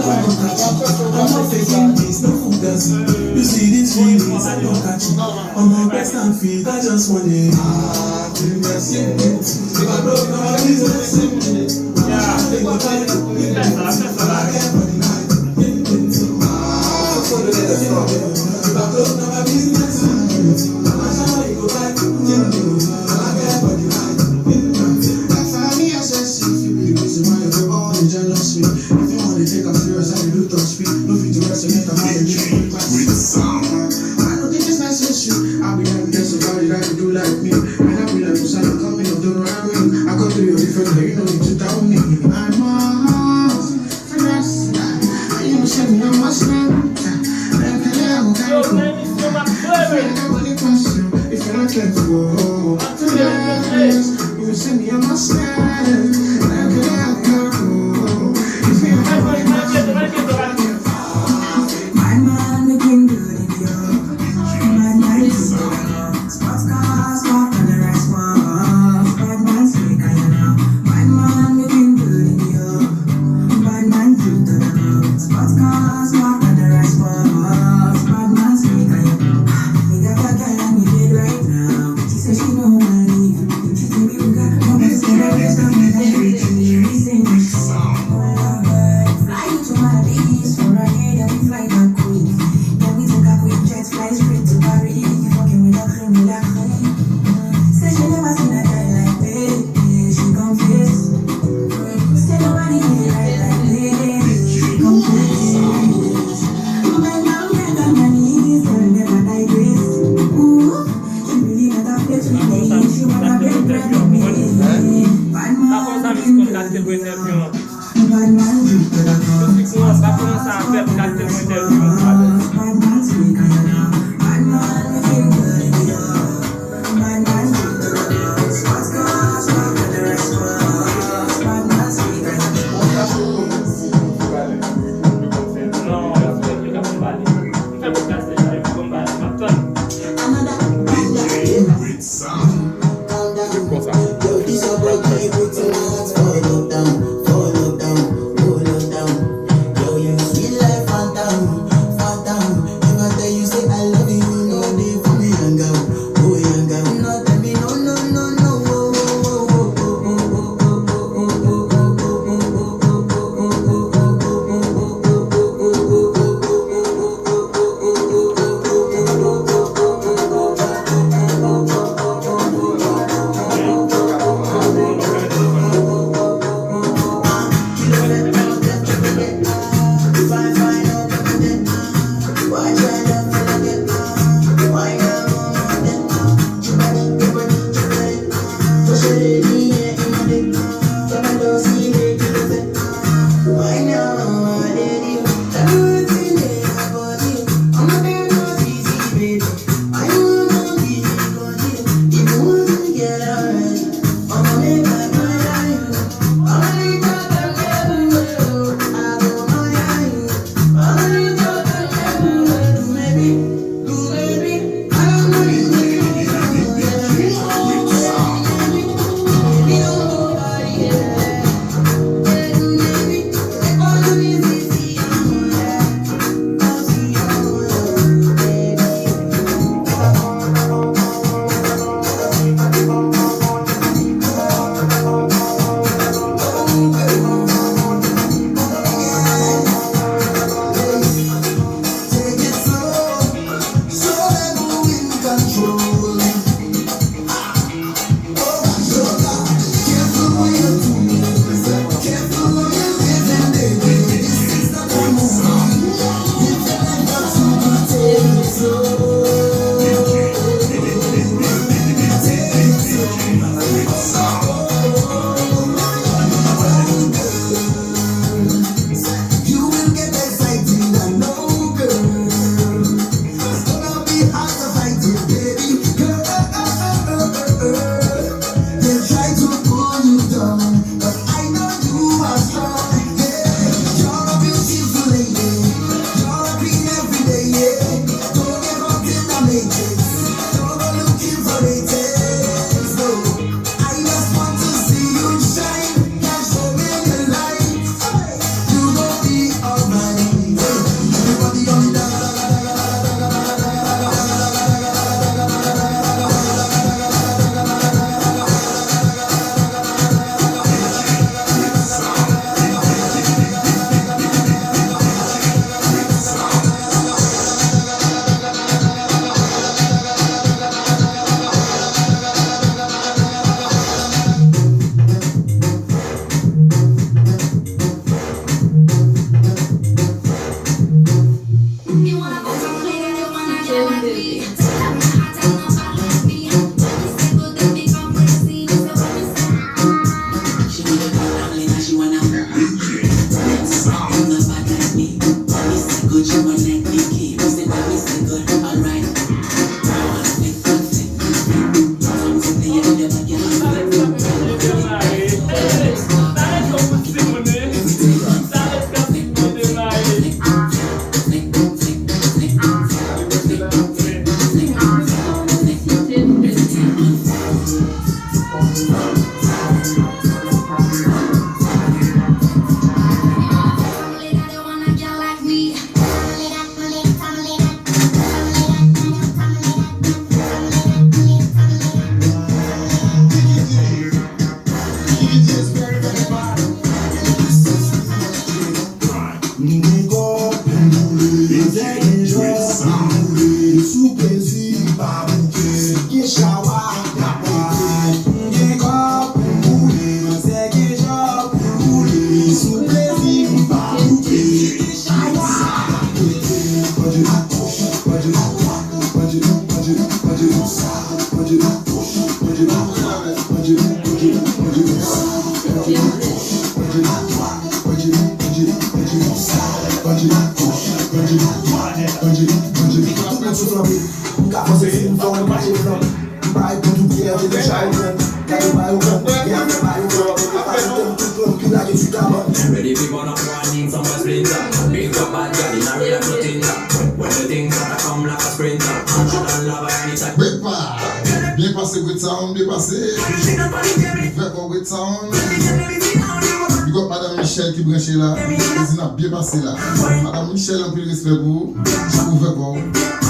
I'm not faking this, no fantasy. You see these feelings, I don't catch it. On my best and feet, I just want it. If I broke my business, they go try to put it in. I get for the night. If I broke my business, I'm sure you go try to put it in. I get for the night. That's how me assess you. You be the one you all the jealous me. If you want to take a serious, I do talk speak. No fit to resonate, I'm not a new with sound. I don't think it's necessary. I'll be having this about it, I can do like me. And I'll be like, son, I'm coming, don't run me. I go through your different way, you don't need to tell me. I'm a house, finesse. I ain't gonna send me on my snap. If you're not careful, you will send me on my snap. Ready for one up warning from a splinter. Big up bad girl in a real footinger. When the things that come like a sprinter. Action and lava and it's a Break pas. Bien passé with sound, bien passé. Fait quoi with sound. Big up Madame Michel qui branche là. C'est bien passé là. Madame Michel, un peu de respect pour vous. Je vous fais quoi.